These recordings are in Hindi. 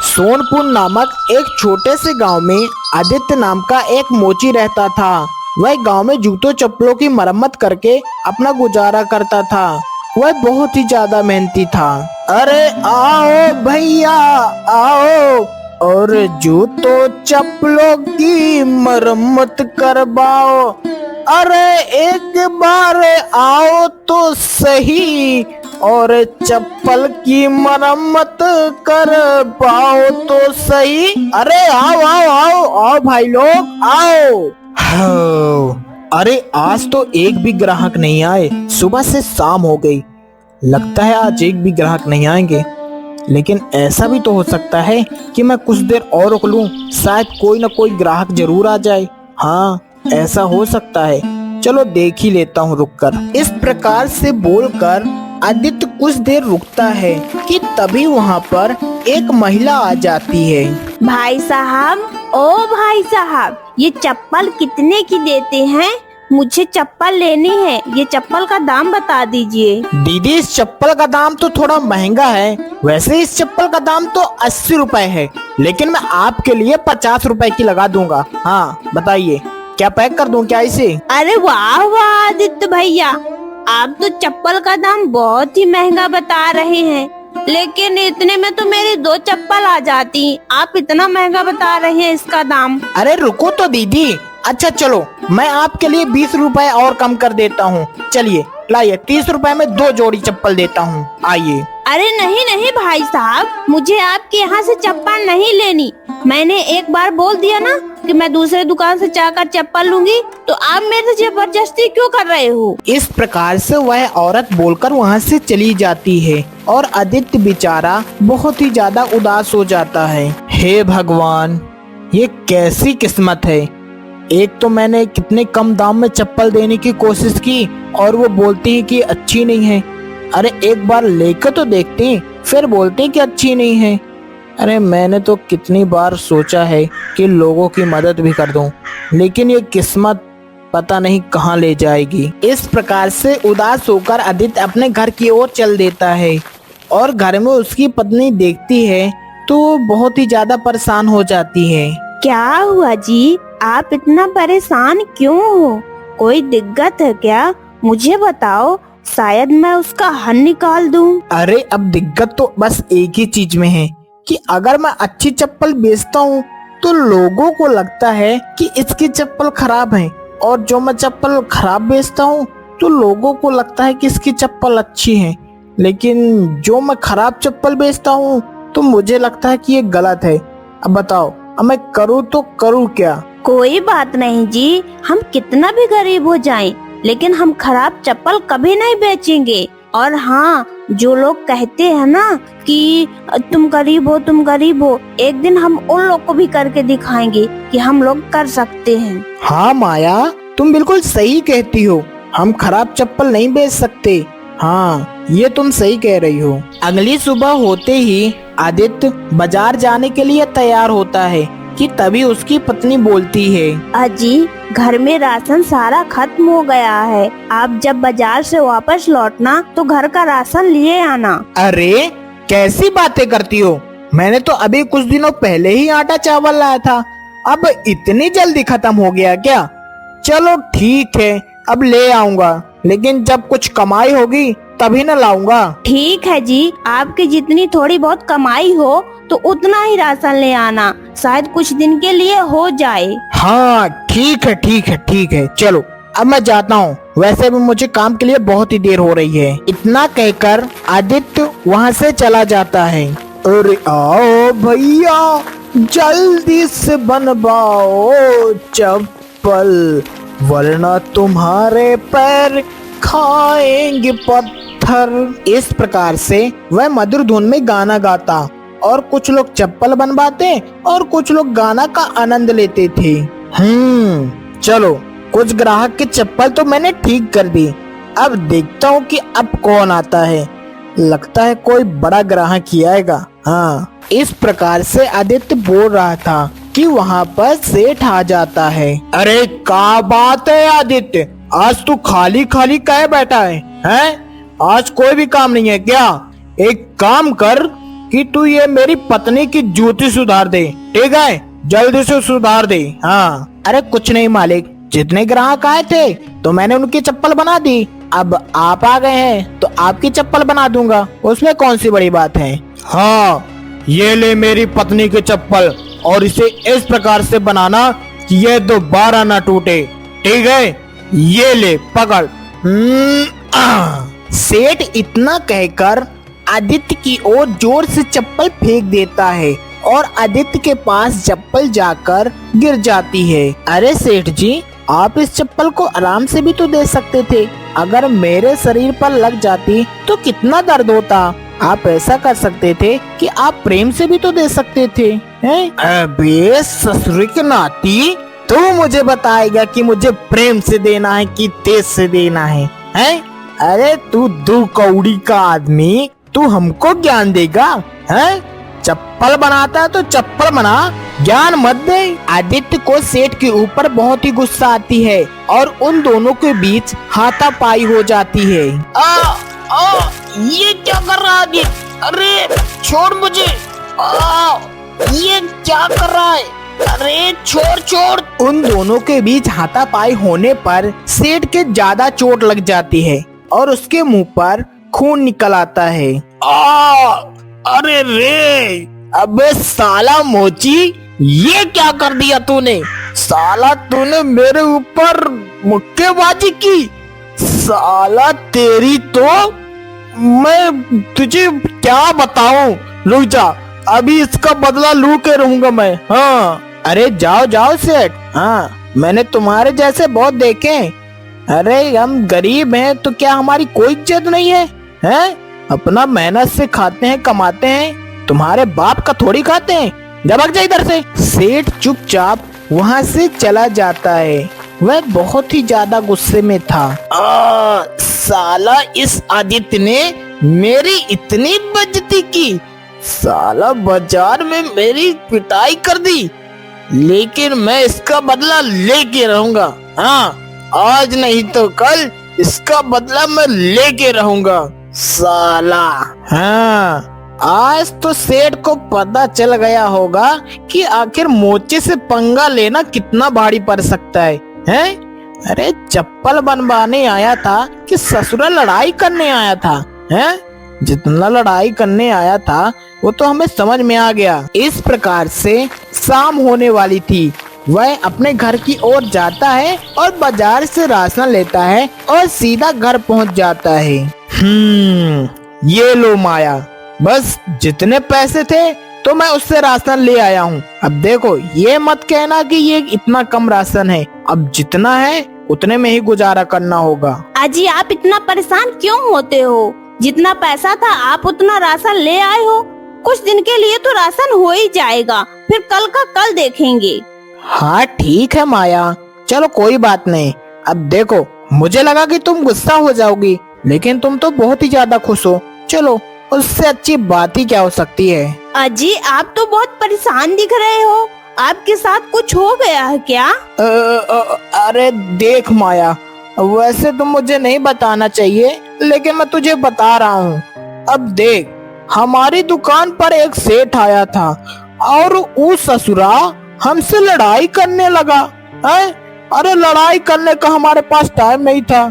सोनपुर नामक एक छोटे से गांव में आदित्य नाम का एक मोची रहता था। वह गांव में जूतों चप्पलों की मरम्मत करके अपना गुजारा करता था। वह बहुत ही ज्यादा मेहनती था। अरे आओ भैया आओ और जूतों चप्पलों की मरम्मत करवाओ। अरे एक बार आओ तो सही और चप्पल की मरम्मत कर पाओ तो सही। अरे आओ आओ आओ आओ भाई लोग आओ। अरे आज तो एक भी ग्राहक नहीं आए। सुबह से शाम हो गई। लगता है आज एक भी ग्राहक नहीं आएंगे। लेकिन ऐसा भी तो हो सकता है कि मैं कुछ देर और रुक लूं, शायद कोई ना कोई ग्राहक जरूर आ जाए। हाँ ऐसा हो सकता है, चलो देख ही लेता हूँ रुककर। इस प्रकार से बोलकर आदित्य कुछ देर रुकता है कि तभी वहाँ पर एक महिला आ जाती है। भाई साहब, ओ भाई साहब, ये चप्पल कितने की देते हैं? मुझे चप्पल लेनी है, ये चप्पल का दाम बता दीजिए। दीदी इस चप्पल का दाम तो थोड़ा महंगा है। वैसे इस चप्पल का दाम तो 80 रुपए है, लेकिन मैं आपके लिए 50 रुपए की लगा दूंगा। हाँ बताइए क्या पैक कर दूं क्या इसे? अरे वाह वाह आदित्य भैया, आप तो चप्पल का दाम बहुत ही महंगा बता रहे हैं, लेकिन इतने में तो मेरी 2 चप्पल आ जाती। आप इतना महंगा बता रहे हैं इसका दाम। अरे रुको तो दीदी। अच्छा चलो मैं आपके लिए 20 रुपए और कम कर देता हूँ। चलिए लाइए 30 रुपए में 2 जोड़ी चप्पल देता हूँ, आइए। अरे नहीं नहीं भाई साहब, मुझे आपके यहाँ से चप्पल नहीं लेनी। मैंने एक बार बोल दिया ना कि मैं दूसरे दुकान से जाकर चप्पल लूंगी, तो आप मेरे से जबरदस्ती क्यों कर रहे हो? इस प्रकार से वह औरत बोलकर वहाँ से चली जाती है और आदित्य बेचारा बहुत ही ज्यादा उदास हो जाता है। हे भगवान, ये कैसी किस्मत है। एक तो मैंने कितने कम दाम में चप्पल देने की कोशिश की और वो बोलती है कि अच्छी नहीं है। अरे एक बार लेकर तो देखती, फिर बोलती कि अच्छी नहीं है। अरे मैंने तो कितनी बार सोचा है कि लोगों की मदद भी कर दूं, लेकिन ये किस्मत पता नहीं कहाँ ले जाएगी। इस प्रकार से उदास होकर आदित्य अपने घर की ओर चल देता है और घर में उसकी पत्नी देखती है तो बहुत ही ज्यादा परेशान हो जाती है। क्या हुआ जी, आप इतना परेशान क्यों हो? कोई दिक्कत है क्या? मुझे बताओ, शायद मैं उसका हल निकाल दूं। अरे अब दिक्कत तो बस एक ही चीज में है कि अगर मैं अच्छी चप्पल बेचता हूँ तो लोगों को लगता है कि इसकी चप्पल खराब है, और जो मैं चप्पल खराब बेचता हूँ तो लोगों को लगता है कि इसकी चप्पल अच्छी है। लेकिन जो मैं खराब चप्पल बेचता हूँ तो मुझे लगता है कि ये गलत है। अब बताओ अब मैं करूँ तो करूँ क्या? कोई बात नहीं जी, हम कितना भी गरीब हो जाएं, लेकिन हम खराब चप्पल कभी नहीं बेचेंगे। और हाँ, जो लोग कहते हैं ना कि तुम गरीब हो, एक दिन हम उन लोग को भी करके दिखाएंगे कि हम लोग कर सकते हैं। हाँ माया, तुम बिल्कुल सही कहती हो। हम खराब चप्पल नहीं बेच सकते। हाँ ये तुम सही कह रही हो। अगली सुबह होते ही आदित्य बाजार जाने के लिए तैयार होता है कि तभी उसकी पत्नी बोलती है, अजी घर में राशन सारा खत्म हो गया है। आप जब बाजार से वापस लौटना तो घर का राशन लिए आना। अरे कैसी बातें करती हो? मैंने तो अभी कुछ दिनों पहले ही आटा चावल लाया था, अब इतनी जल्दी खत्म हो गया क्या? चलो ठीक है, अब ले आऊंगा, लेकिन जब कुछ कमाई होगी तभी न लाऊंगा। ठीक है जी, आपकी जितनी थोड़ी बहुत कमाई हो तो उतना ही राशन ले आना, शायद कुछ दिन के लिए हो जाए। हाँ ठीक है ठीक है ठीक है, चलो अब मैं जाता हूँ। वैसे भी मुझे काम के लिए बहुत ही देर हो रही है। इतना कहकर आदित्य वहाँ से चला जाता है। अरे आओ भैया, जल्दी से बनवाओ चप्पल, वरना तुम्हारे पैर खाएंगे पत्थर। इस प्रकार से वह मधुर धुन में गाना गाता और कुछ लोग चप्पल बनवाते और कुछ लोग गाना का आनंद लेते थे। चलो कुछ ग्राहक की चप्पल तो मैंने ठीक कर दी। अब देखता हूँ कि अब कौन आता है। लगता है कोई बड़ा ग्राहक ही आएगा। हाँ इस प्रकार से आदित्य बोल रहा था कि वहाँ पर सेठ आ जाता है। अरे क्या बात है आदित्य, आज तू खाली खाली काहे बैठा है? हैं? आज कोई भी काम नहीं है क्या? एक काम कर कि तू ये मेरी पत्नी की जूती सुधार दे, ठीक है? जल्दी से सुधार दे। हाँ। अरे कुछ नहीं मालिक, जितने ग्राहक आए थे तो मैंने उनकी चप्पल बना दी। अब आप आ गए हैं तो आपकी चप्पल बना दूंगा, उसमें कौन सी बड़ी बात है। हाँ, ये ले मेरी पत्नी की चप्पल और इसे इस प्रकार से बनाना कि ये दोबारा ना टूटे, ठीक है? ये ले पकड़। सेठ इतना कहकर आदित्य की ओर जोर से चप्पल फेंक देता है और आदित्य के पास चप्पल जाकर गिर जाती है। अरे सेठ जी, आप इस चप्पल को आराम से भी तो दे सकते थे। अगर मेरे शरीर पर लग जाती तो कितना दर्द होता। आप ऐसा कर सकते थे कि आप प्रेम से भी तो दे सकते थे, हैं? अबे ससुर के नाती, तू मुझे बताएगा कि मुझे प्रेम से देना है कि तेज से देना है, हैं? अरे तू दो कौड़ी का आदमी, तू हमको ज्ञान देगा, हैं? चप्पल बनाता है तो चप्पल बना, ज्ञान मत दे। आदित्य को सेठ के ऊपर बहुत ही गुस्सा आती है और उन दोनों के बीच हाथापाई हो जाती है। ये क्या कर रहा है आदित्य? अरे छोड़ मुझे। ये क्या कर रहा है? अरे छोड़ छोड़। उन दोनों के बीच हाथापाई होने पर सेठ के ज्यादा चोट लग जाती है और उसके मुंह पर खून निकल आता है। अरे रे, अबे साला मोची, ये क्या कर दिया तूने? साला तूने मेरे ऊपर मुक्केबाजी की। साला तेरी तो मैं तुझे क्या बताऊं। रुक जा, अभी इसका बदला लू के रहूंगा मैं। हाँ। अरे जाओ जाओ सेठ। हाँ, मैंने तुम्हारे जैसे बहुत देखे। अरे हम गरीब हैं तो क्या हमारी कोई इज्जत नहीं है, हैं? अपना मेहनत से खाते हैं, कमाते हैं, तुम्हारे बाप का थोड़ी खाते हैं। जब जा इधर से। सेठ चुपचाप वहाँ से चला जाता है। वह बहुत ही ज्यादा गुस्से में था। साला इस आदित्य ने मेरी इतनी बेइज्जती की। साला बाजार में मेरी पिटाई कर दी, लेकिन मैं इसका बदला लेके रहूंगा। हाँ, आज नहीं तो कल इसका बदला मैं लेके रहूंगा साला। हाँ, आज तो सेठ को पता चल गया होगा कि आखिर मोचे से पंगा लेना कितना भारी पड़ सकता है, हैं? अरे चप्पल बनवाने आया था कि ससुरा लड़ाई करने आया था, हैं? जितना लड़ाई करने आया था वो तो हमें समझ में आ गया। इस प्रकार से शाम होने वाली थी। वह अपने घर की ओर जाता है और बाजार से राशन लेता है और सीधा घर पहुंच जाता है। ये लो माया, बस जितने पैसे थे तो मैं उससे राशन ले आया हूँ। अब देखो, ये मत कहना कि ये इतना कम राशन है। अब जितना है उतने में ही गुजारा करना होगा। अजी, आप इतना परेशान क्यों होते हो? जितना पैसा था आप उतना राशन ले आए हो। कुछ दिन के लिए तो राशन हो ही जाएगा, फिर कल का कल देखेंगे। हाँ ठीक है माया, चलो कोई बात नहीं। अब देखो, मुझे लगा कि तुम गुस्सा हो जाओगी, लेकिन तुम तो बहुत ही ज्यादा खुश हो। चलो, उससे अच्छी बात ही क्या हो सकती है। अजी, आप तो बहुत परेशान दिख रहे हो। आपके साथ कुछ हो गया है क्या? अरे देख माया, वैसे तो मुझे नहीं बताना चाहिए, लेकिन मैं तुझे बता रहा हूँ। अब देख, हमारी दुकान पर एक सेठ आया था और उस ससुरा हमसे लड़ाई करने लगा है। अरे लड़ाई करने का हमारे पास टाइम नहीं था,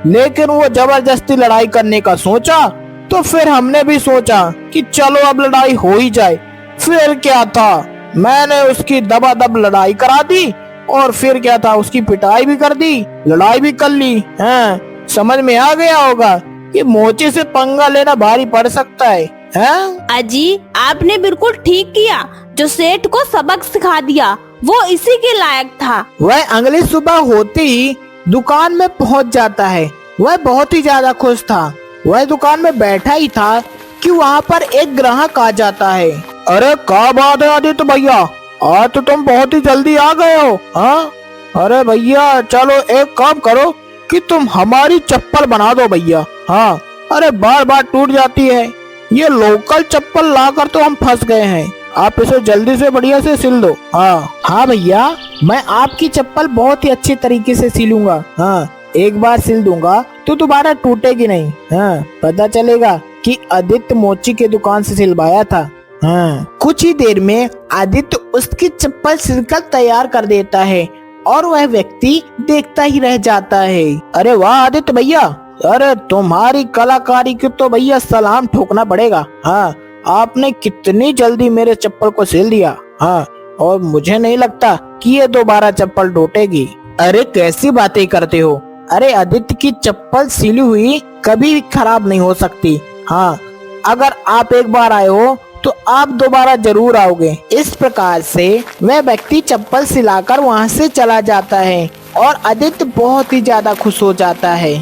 लेकिन वो जबरदस्ती लड़ाई करने का सोचा, तो फिर हमने भी सोचा कि चलो अब लड़ाई हो ही जाए। फिर क्या था, मैंने उसकी दबादब लड़ाई करा दी और फिर क्या था, उसकी पिटाई भी कर दी, लड़ाई भी कर ली। हैं? समझ में आ गया होगा कि मोचे से पंगा लेना भारी पड़ सकता है, हैं? अजी, आपने बिल्कुल ठीक किया जो सेठ को सबक सिखा दिया। वो इसी के लायक था। वह अगली सुबह होते ही दुकान में पहुंच जाता है। वह बहुत ही ज्यादा खुश था। वह दुकान में बैठा ही था कि वहाँ पर एक ग्राहक आ जाता है। अरे क्या बात है आदित्य भैया, आज तो तुम बहुत ही जल्दी आ गए हो। हाँ, अरे भैया चलो एक काम करो कि तुम हमारी चप्पल बना दो भैया। हाँ, अरे बार बार टूट जाती है। ये लोकल चप्पल लाकर तो हम फंस गए हैं, आप इसे जल्दी से बढ़िया से सिल दो। हाँ भैया, मैं आपकी चप्पल बहुत ही अच्छे तरीके से सिलूंगा। हाँ, एक बार सिल दूंगा तो दोबारा टूटेगी नहीं। हाँ, पता चलेगा कि आदित्य मोची के दुकान से सिलवाया था। हाँ, कुछ ही देर में आदित्य उसकी चप्पल सिलकर तैयार कर देता है और वह व्यक्ति देखता ही रह जाता है। अरे वाह आदित्य भैया, अरे तुम्हारी कलाकारी की तो भैया सलाम ठोकना पड़ेगा। हाँ, आपने कितनी जल्दी मेरे चप्पल को सिल दिया। हाँ, और मुझे नहीं लगता कि ये दोबारा चप्पल टूटेगी। अरे कैसी बातें करते हो? अरे आदित्य की चप्पल सिली हुई कभी भी खराब नहीं हो सकती। हाँ, अगर आप एक बार आए हो तो आप दोबारा जरूर आओगे। इस प्रकार से वह व्यक्ति चप्पल सिलाकर वहाँ से चला जाता है और आदित्य बहुत ही ज्यादा खुश हो जाता है।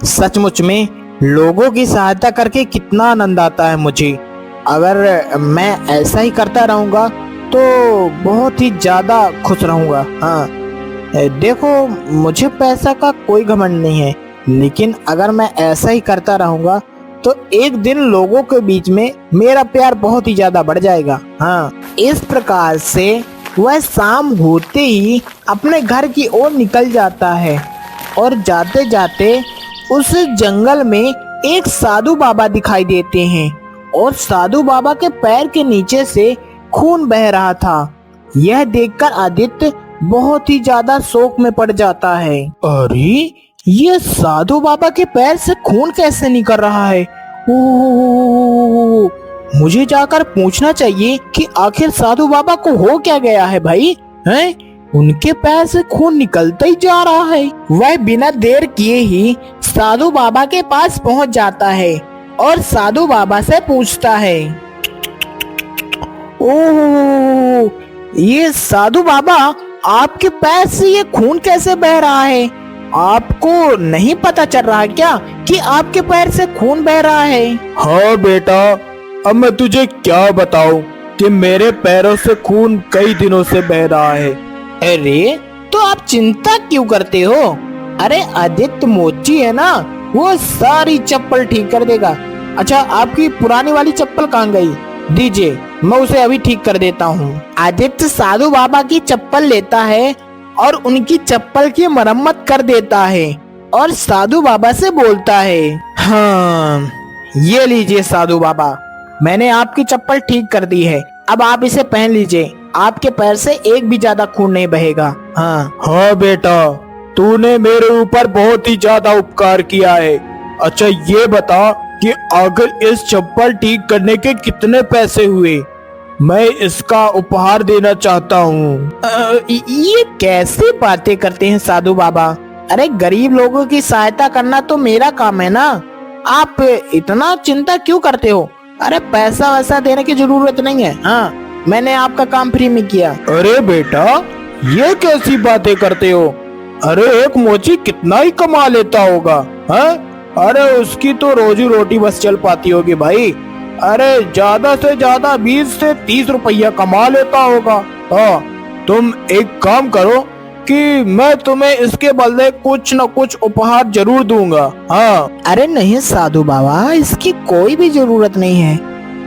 सचमुच में लोगों की सहायता करके कितना आनंद आता है मुझे। अगर मैं ऐसा ही करता रहूंगा तो बहुत ही ज्यादा खुश रहूंगा। हाँ, देखो मुझे पैसा का कोई घमंड नहीं है, लेकिन अगर मैं ऐसा ही करता रहूंगा तो एक दिन लोगों के बीच में मेरा प्यार बहुत ही ज्यादा बढ़ जाएगा। हाँ, इस प्रकार से वह शाम होते ही अपने घर की ओर निकल जाता है और जाते जाते उस जंगल में एक साधु बाबा दिखाई देते हैं और साधु बाबा के पैर के नीचे से खून बह रहा था। यह देखकर आदित्य बहुत ही ज्यादा शोक में पड़ जाता है। अरे ये साधु बाबा के पैर से खून कैसे निकल रहा है? ओह, मुझे जाकर पूछना चाहिए कि आखिर साधु बाबा को हो क्या गया है भाई? हैं? उनके पैर से खून निकलता ही जा रहा है। वह बिना देर किए ही साधु बाबा के पास पहुंच जाता है और साधु बाबा से पूछता है, ओह, ये साधु बाबा आपके पैर से ये खून कैसे बह रहा है? आपको नहीं पता चल रहा क्या कि आपके पैर से खून बह रहा है? हाँ बेटा, अब मैं तुझे क्या बताऊं कि मेरे पैरों से खून कई दिनों से बह रहा है। अरे तो आप चिंता क्यों करते हो? अरे आदित्य मोची है ना, वो सारी चप्पल ठीक कर देगा। अच्छा, आपकी पुरानी वाली चप्पल कहाँ गई? दीजिए, मैं उसे अभी ठीक कर देता हूँ। आदित्य साधु बाबा की चप्पल लेता है और उनकी चप्पल की मरम्मत कर देता है और साधु बाबा से बोलता है, हाँ, ये लीजिए साधु बाबा, मैंने आपकी चप्पल ठीक कर दी है। अब आप इसे पहन लीजिए, आपके पैर से एक भी ज्यादा खून नहीं बहेगा। हाँ बेटा, तूने मेरे ऊपर बहुत ही ज्यादा उपकार किया है। अच्छा ये बता कि आखिर इस चप्पल ठीक करने के कितने पैसे हुए? मैं इसका उपहार देना चाहता हूँ। ये कैसे बातें करते हैं साधु बाबा? अरे गरीब लोगों की सहायता करना तो मेरा काम है ना, आप इतना चिंता क्यों करते हो? अरे पैसा वैसा देने की जरूरत नहीं है। हाँ, मैंने आपका काम फ्री में किया। अरे बेटा, ये कैसी बातें करते हो? अरे एक मोची कितना ही कमा लेता होगा? हाँ, अरे उसकी तो रोजी रोटी बस चल पाती होगी भाई। अरे ज्यादा से ज्यादा 20 से 30 रुपया कमा लेता होगा। हाँ, तुम एक काम करो कि मैं तुम्हें इसके बदले कुछ न कुछ उपहार जरूर दूंगा। हाँ। अरे नहीं साधु बाबा, इसकी कोई भी जरूरत नहीं है।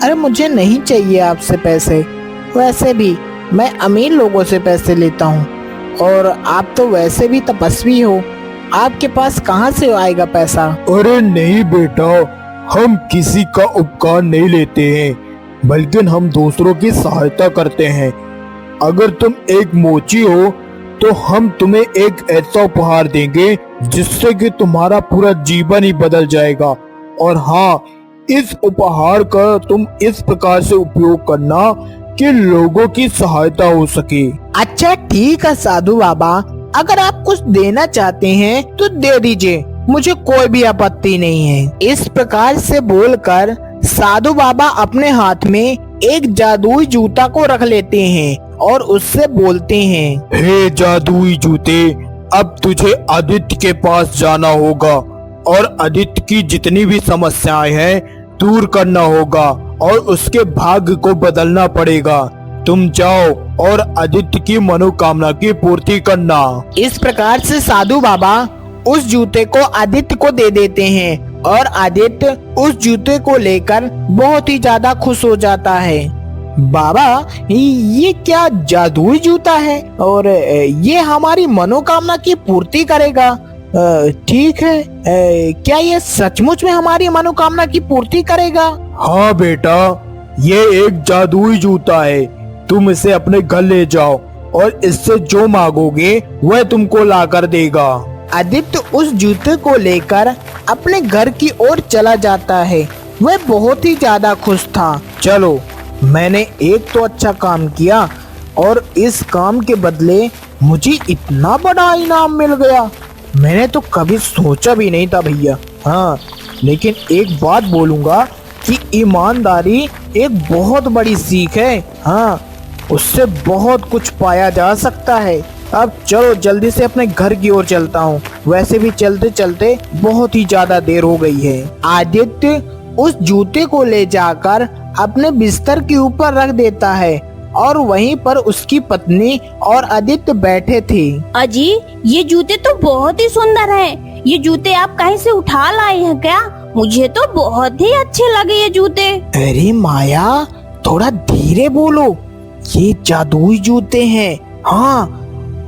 अरे मुझे नहीं चाहिए आपसे पैसे, वैसे भी मैं अमीर लोगों से पैसे लेता हूँ और आप तो वैसे भी तपस्वी हो, आपके पास कहाँ से आएगा पैसा? अरे नहीं बेटा, हम किसी का उपकार नहीं लेते हैं, बल्कि हम दूसरों की सहायता करते हैं। अगर तुम एक मोची हो तो हम तुम्हें एक ऐसा उपहार देंगे जिससे कि तुम्हारा पूरा जीवन ही बदल जाएगा। और हाँ, इस उपहार का तुम इस प्रकार से उपयोग करना कि लोगों की सहायता हो सके। अच्छा ठीक है साधु बाबा, अगर आप कुछ देना चाहते हैं तो दे दीजिए, मुझे कोई भी आपत्ति नहीं है। इस प्रकार से बोलकर साधु बाबा अपने हाथ में एक जादुई जूता को रख लेते हैं और उससे बोलते हैं, हे जादुई जूते, अब तुझे आदित्य के पास जाना होगा और आदित्य की जितनी भी समस्याएं हैं दूर करना होगा और उसके भाग्य को बदलना पड़ेगा। तुम जाओ और आदित्य की मनोकामना की पूर्ति करना। इस प्रकार से साधु बाबा उस जूते को आदित्य को दे देते हैं और आदित्य उस जूते को लेकर बहुत ही ज्यादा खुश हो जाता है। बाबा, ये क्या जादुई जूता है और ये हमारी मनोकामना की पूर्ति करेगा? ठीक है। क्या ये सचमुच में हमारी मनोकामना की पूर्ति करेगा? हाँ बेटा, ये एक जादुई जूता है। तुम इसे अपने घर ले जाओ और इससे जो मांगोगे वह तुमको ला कर देगा। आदित्य उस जूते को लेकर अपने घर की ओर चला जाता है। वह बहुत ही ज्यादा खुश था। चलो, मैंने एक तो अच्छा काम किया और इस काम के बदले मुझे इतना बड़ा इनाम मिल गया। मैंने तो कभी सोचा भी नहीं था भैया। हाँ, लेकिन एक बात बोलूंगा कि ईमानदारी एक बहुत बड़ी सीख है। हाँ, उससे बहुत कुछ पाया जा सकता है। अब चलो जल्दी से अपने घर की ओर चलता हूँ। वैसे भी चलते चलते बहुत ही ज्यादा देर हो गई है। आदित्य उस जूते को ले जाकर अपने बिस्तर के ऊपर रख देता है और वहीं पर उसकी पत्नी और आदित्य बैठे थे। अजी, ये जूते तो बहुत ही सुंदर हैं। ये जूते आप कहीं से उठा लाए हैं क्या? मुझे तो बहुत ही अच्छे लगे ये जूते। अरे माया, थोड़ा धीरे बोलो। ये जादुई जूते हैं। हाँ,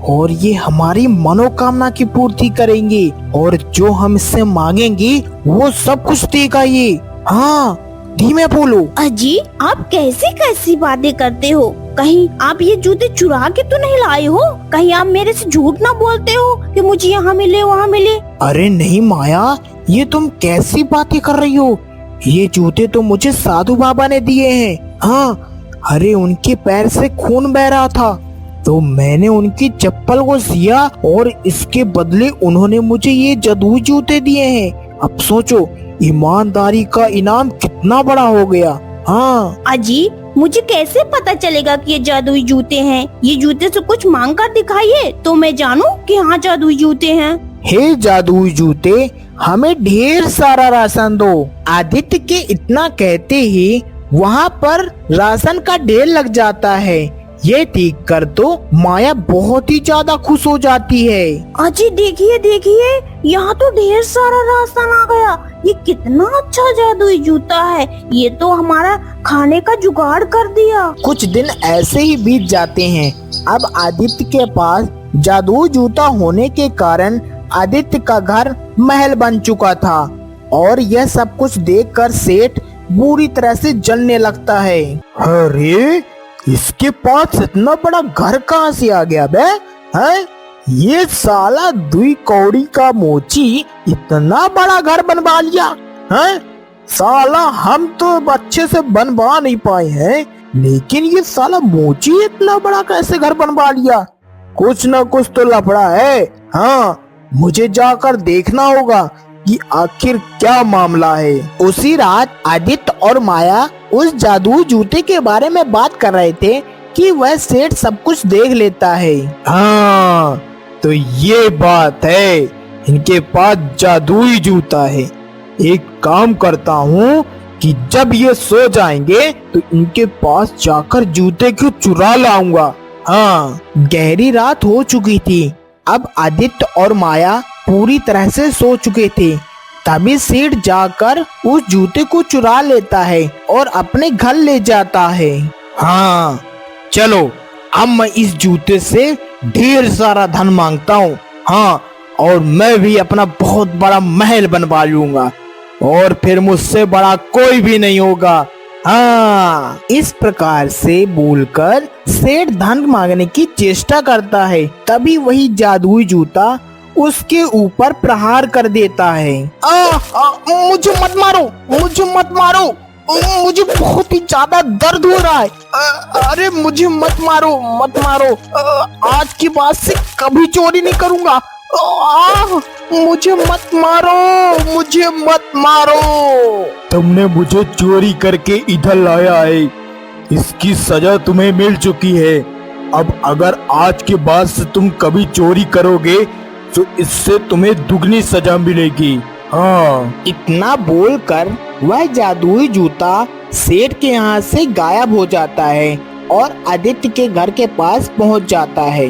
और ये हमारी मनोकामना की पूर्ति करेंगे और जो हम इससे मांगेंगे वो सब कुछ देगा ये। हाँ, धीमे बोलो। अजी, आप कैसी कैसी बातें करते हो? कहीं आप ये जूते चुरा के तो नहीं लाए हो? कहीं आप मेरे से झूठ ना बोलते हो कि मुझे यहाँ मिले वहाँ मिले? अरे नहीं माया, ये तुम कैसी बातें कर रही हो? ये जूते तो मुझे साधु बाबा ने दिए हैं। हाँ, अरे उनके पैर से खून बह रहा था तो मैंने उनकी चप्पल को सिया और इसके बदले उन्होंने मुझे ये जादुई जूते दिए हैं। अब सोचो, ईमानदारी का इनाम कितना बड़ा हो गया। हाँ अजी, मुझे कैसे पता चलेगा कि ये जादुई जूते हैं? ये जूते से कुछ मांग कर दिखाइए तो मैं जानूं कि हाँ जादुई जूते हैं। हे जादुई जूते, हमें ढेर सारा राशन दो। आदित्य के इतना कहते ही वहाँ पर राशन का ढेर लग जाता है। ये देख कर तो माया बहुत ही ज्यादा खुश हो जाती है। अजी देखिए देखिए, यहाँ तो ढेर सारा राशन आ गया। ये कितना अच्छा जादुई जूता है। ये तो हमारा खाने का जुगाड़ कर दिया। कुछ दिन ऐसे ही बीत जाते हैं। अब आदित्य के पास जादुई जूता होने के कारण आदित्य का घर महल बन चुका था और यह सब कुछ देखकर सेठ बुरी तरह से जलने लगता है। अरे, इसके पास इतना बड़ा घर कहाँ से आ गया बे? हैं? ये साला दुई कौड़ी का मोची इतना बड़ा घर बनवा लिया हैं? साला हम तो अच्छे से बनवा नहीं पाए हैं, लेकिन ये साला मोची इतना बड़ा कैसे घर बनवा लिया? कुछ न कुछ तो लफड़ा है। हाँ, मुझे जाकर देखना होगा कि आखिर क्या मामला है। उसी रात आदित्य और माया उस जादुई जूते के बारे में बात कर रहे थे कि वह सेठ सब कुछ देख लेता है। हाँ, तो ये बात है, इनके पास जादुई जूता है। एक काम करता हूँ कि जब ये सो जाएंगे तो इनके पास जाकर जूते को चुरा लाऊंगा। हाँ, गहरी रात हो चुकी थी। अब आदित्य और माया पूरी तरह से सो चुके थे। तभी सेठ जाकर उस जूते को चुरा लेता है और अपने घर ले जाता है। हाँ, चलो अब मैं इस जूते से ढेर सारा धन मांगता हूँ। हाँ, और मैं भी अपना बहुत बड़ा महल बनवा लूंगा और फिर मुझसे बड़ा कोई भी नहीं होगा। हाँ, इस प्रकार से बोलकर सेठ धन मांगने की चेष्टा करता है। तभी वही जादुई जूता उसके ऊपर प्रहार कर देता है। मुझे मत मारो, मुझे मत मारो, मुझे बहुत ही ज्यादा दर्द हो रहा है। अरे मुझे मत मारो, मत मारो। आज की बाद से कभी चोरी नहीं करूंगा। मुझे मत मारो, मुझे मत मारो। तुमने मुझे चोरी करके इधर लाया है, इसकी सजा तुम्हें मिल चुकी है। अब अगर आज के बाद से तुम कभी चोरी करोगे तो इससे तुम्हें दुगनी सजा मिलेगी। हाँ। इतना बोलकर वह जादुई जूता सेठ के यहाँ से गायब हो जाता है और आदित्य के घर के पास पहुँच जाता है।